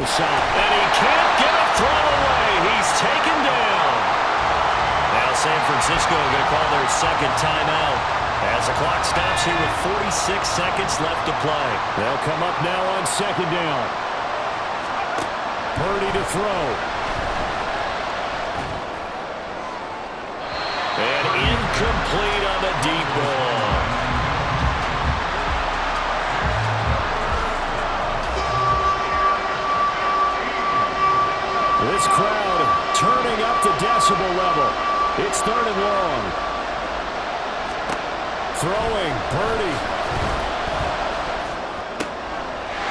And he can't get a throw away. He's taken down. Now San Francisco going to call their second timeout as the clock stops here with 46 seconds left to play. They'll come up now on second down. Purdy to throw. And incomplete on the deep ball. This crowd turning up the decibel level. It's third and long. Throwing, Purdy.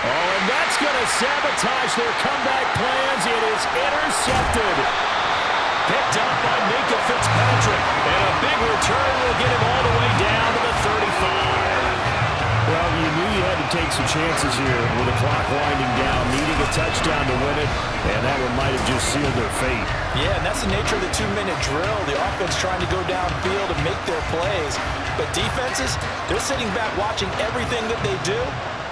Oh, and that's going to sabotage their comeback plans. It is intercepted. Picked up by Minka Fitzpatrick. And a big return will get him all the way down to the 35. Well, you knew you had to take some chances here with the clock winding down, needing a touchdown to win it, and that one might have just sealed their fate. Yeah, and that's the nature of the 2-minute drill. The offense trying to go downfield and make their plays. But defenses, they're sitting back watching everything that they do,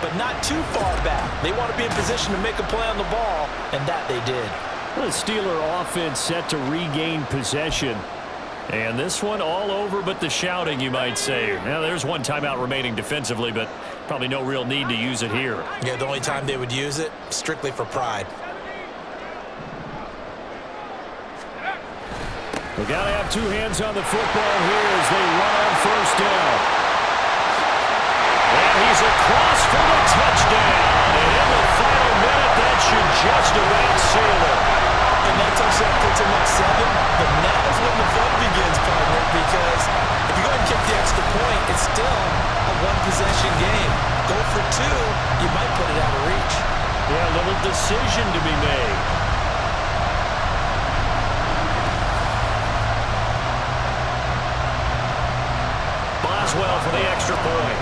but not too far back. They want to be in position to make a play on the ball, and that they did. The Steeler offense set to regain possession. And this one all over but the shouting, you might say. Now, there's one timeout remaining defensively, but probably no real need to use it here. Yeah, the only time they would use it, strictly for pride. We got to have two hands on the football here as they run on first down. And he's across for the touchdown. And in the final minute, that should just about seal it. And that touchdown puts him up 7, but now is when the fun begins, partner, because if you go ahead and kick the extra point, it's still a one-possession game. Go for 2, you might put it out of reach. Yeah, a little decision to be made. Boswell for the extra point.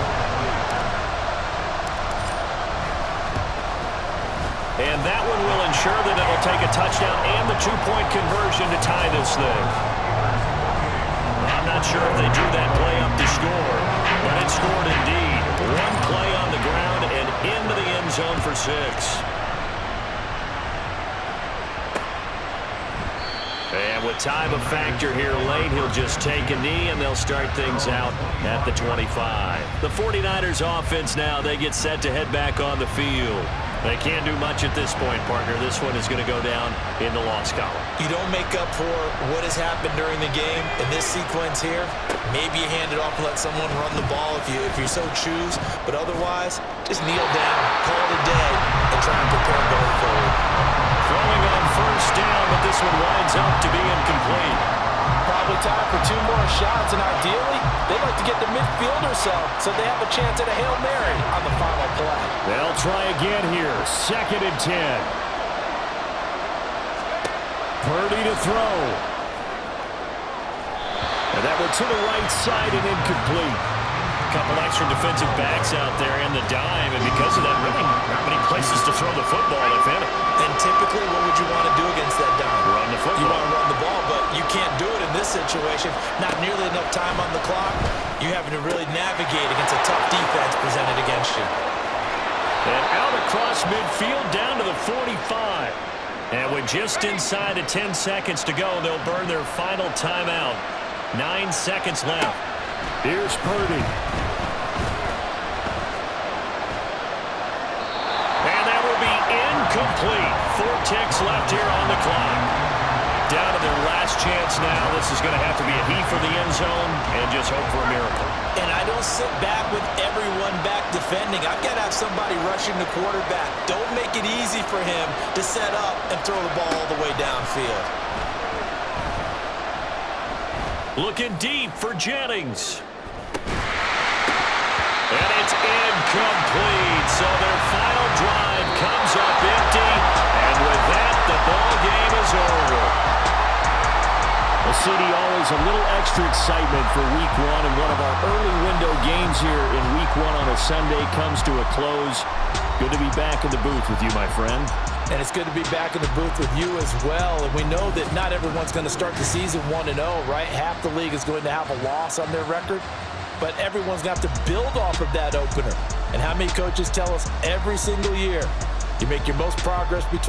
And that one will ensure that it'll take a touchdown and the 2-point conversion to tie this thing. I'm not sure if they drew that play up to score, but it scored indeed. One play on the ground and into the end zone for 6. And with time a factor here late, he'll just take a knee and they'll start things out at the 25. The 49ers offense now, they get set to head back on the field. They can't do much at this point, partner. This one is going to go down in the loss column. You don't make up for what has happened during the game. In this sequence here, maybe you hand it off and let someone run the ball if you so choose. But otherwise, just kneel down, call it a day, and try and prepare going forward. Throwing on first down, but this one winds up to be incomplete. Probably time for 2 more shots, and ideally, they'd like to get the midfield or so they have a chance at a Hail Mary on the final play. They'll try again here. 2nd and 10. Purdy to throw. And that one to the right side and incomplete. A couple extra defensive backs out there in the dime, and because of that, really not many places to throw the football, if any. And typically, what would you want to do against that dime? Run the football. You want to run the ball, but you can't do it in this situation. Not nearly enough time on the clock. You're having to really navigate against a tough defense presented against you. And out across midfield down to the 45. And with just inside of 10 seconds to go, they'll burn their final timeout. 9 seconds left. Here's Purdy. And that will be incomplete. 4 ticks left here on the clock. Down to their last chance now. This is going to have to be a heave for the end zone and just hope for a miracle. And I don't sit back with everyone back defending. I've got to have somebody rushing the quarterback. Don't make it easy for him to set up and throw the ball all the way downfield. Looking deep for Jennings. And it's incomplete. So their final drive comes up empty. And with that, the ball game is over. The city always a little extra excitement for week 1, and one of our early window games here in week 1 on a Sunday comes to a close. Good to be back in the booth with you, my friend. And it's good to be back in the booth with you as well. And we know that not everyone's going to start the season 1-0, right? Half the league is going to have a loss on their record. But everyone's going to have to build off of that opener. And how many coaches tell us every single year, you make your most progress between